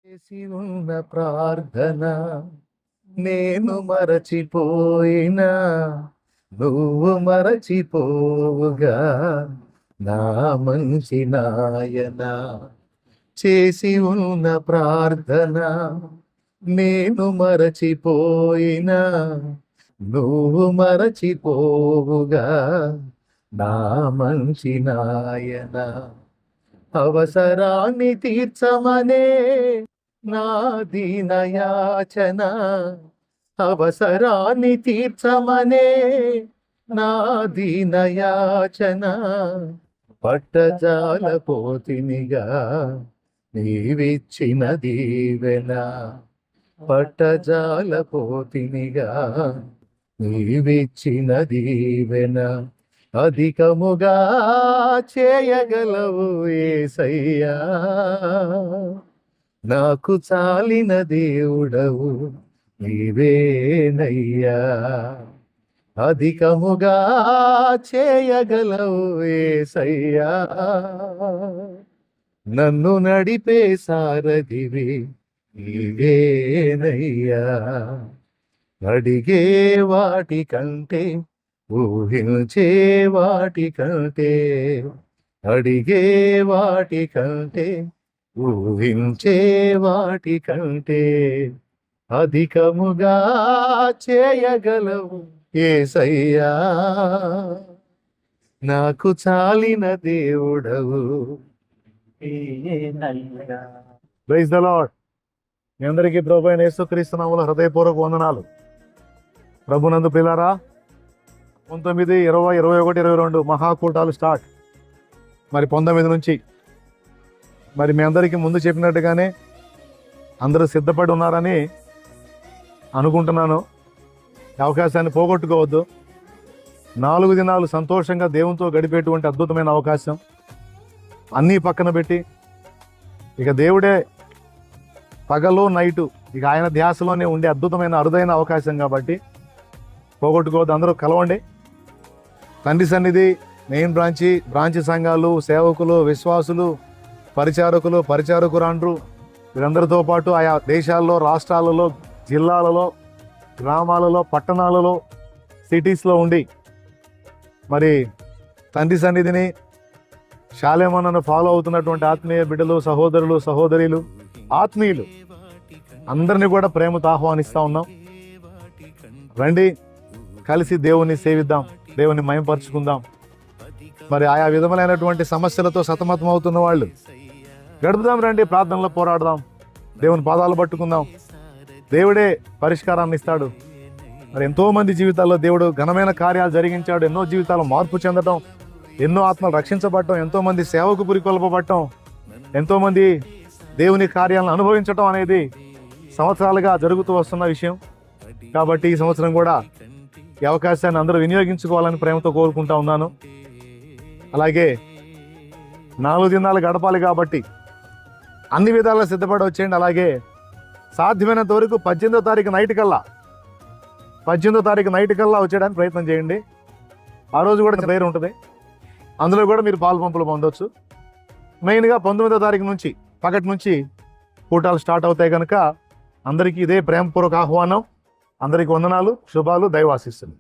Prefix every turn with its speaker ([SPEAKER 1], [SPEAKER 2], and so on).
[SPEAKER 1] చేసి ఉన్న ప్రార్థన నేను మరచిపోయినా నువ్వు మరచిపోవుగా నా మంచి నాయన. చేసి ఉన్న ప్రార్థన నేను మరచిపోయినా నువ్వు మరచిపోవుగా నా మంచి నాయన. అవసరాన్ని తీర్చమనే నా దీనయాచన, అవసరాన్ని తీర్చమనే నా దీనయాచన. పట్టజాలపోతినిగా నీవిచ్చిన దీవెన, పట్టజాలపోతినిగా నీవిచ్చిన దీవెన. అధికముగా చేయగలవు యేసయ్యా, నాకు చాలిన దేవుడవు నీవేనయ్యా. అధికముగా చేయగలవు యేసయ్యా, నన్ను నడిపే సారథివి నీవేనయ్యా. అడిగే వాటి కంటే ఊహించే వాటి కంటే, అడిగే వాటి కంటే ఊహించే వాటి కంటే అధికముగా చేయగలవు యేసయ్యా, నాకు చాలిన దేవుడవు. Praise the lord. మీ అందరికీ ప్రభు అయిన యేసుక్రీస్తు నామములో హృదయపూర్వక వందనాలు. ప్రభునందు పిల్లారా, 19, 20, 21, 22 మహాకూటాలు స్టార్ట్. మరి 19 నుంచి మరి మీ అందరికీ ముందు చెప్పినట్టుగానే అందరూ సిద్ధపడి ఉన్నారని అనుకుంటున్నాను. అవకాశాన్ని పోగొట్టుకోవద్దు. 4 దినాలు సంతోషంగా దేవునితో గడిపేటువంటి అద్భుతమైన అవకాశం. అన్నీ పక్కన పెట్టి ఇక దేవుడే పగలు నైటు ఇక ఆయన ధ్యాసలోనే ఉండే అద్భుతమైన అరుదైన అవకాశం కాబట్టి పోగొట్టుకోవద్దు. అందరూ కలవండి. తండ్రి సన్నిధి, మెయిన్ బ్రాంచి సంఘాలు, సేవకులు, విశ్వాసులు, పరిచారకులు, పరిచారకురాండ్రు వీరందరితో పాటు ఆయా దేశాల్లో, రాష్ట్రాలలో, జిల్లాలలో, గ్రామాలలో, పట్టణాలలో, సిటీస్లో ఉండి మరి తండ్రి సన్నిధిని, శాలేమన్నను ఫాలో అవుతున్నటువంటి ఆత్మీయ బిడ్డలు, సహోదరులు, సహోదరులు, ఆత్మీయులు అందరినీ కూడా ప్రేమతో ఆహ్వానిస్తూ ఉన్నాం. రండి, కలిసి దేవుని సేవిద్దాం, దేవుని మయంపరుచుకుందాం. మరి ఆయా విధములైనటువంటి సమస్యలతో సతమతం అవుతున్న వాళ్ళు గడుపుదాం. రండి, ప్రార్థనలో పోరాడదాం, దేవుని పాదాలు పట్టుకుందాం. దేవుడే పరిష్కారాన్ని ఇస్తాడు. మరి ఎంతోమంది జీవితాల్లో దేవుడు ఘనమైన కార్యాలు జరిగించాడు. ఎన్నో జీవితాలు మార్పు చెందడం, ఎన్నో ఆత్మలు రక్షించబడటం, ఎంతోమంది సేవకు పురికొల్పబడటం, ఎంతోమంది దేవుని కార్యాలను అనుభవించడం అనేది సంవత్సరాలుగా జరుగుతూ వస్తున్న విషయం. కాబట్టి ఈ సంవత్సరం కూడా ఈ అవకాశాన్ని అందరూ వినియోగించుకోవాలని ప్రేమతో కోరుకుంటా ఉన్నాను. అలాగే 4 దినాలు గడపాలి కాబట్టి అన్ని విధాలుగా సిద్ధపడి వచ్చేయండి. అలాగే సాధ్యమైనంత వరకు 18వ తారీఖు నైట్ కల్లా వచ్చేయడానికి ప్రయత్నం చేయండి. ఆ రోజు కూడా ప్రేయర్ ఉంటుంది, అందులో కూడా మీరు పాలు పంపులు పొందవచ్చు. మెయిన్గా 19వ తారీఖు నుంచి పగటి నుంచి కూటాలు స్టార్ట్ అవుతాయి కనుక అందరికీ ఇదే ప్రేమపూర్వక ఆహ్వానం. అందరికీ వందనాలు, శుభాలు, దైవాశీస్సులు.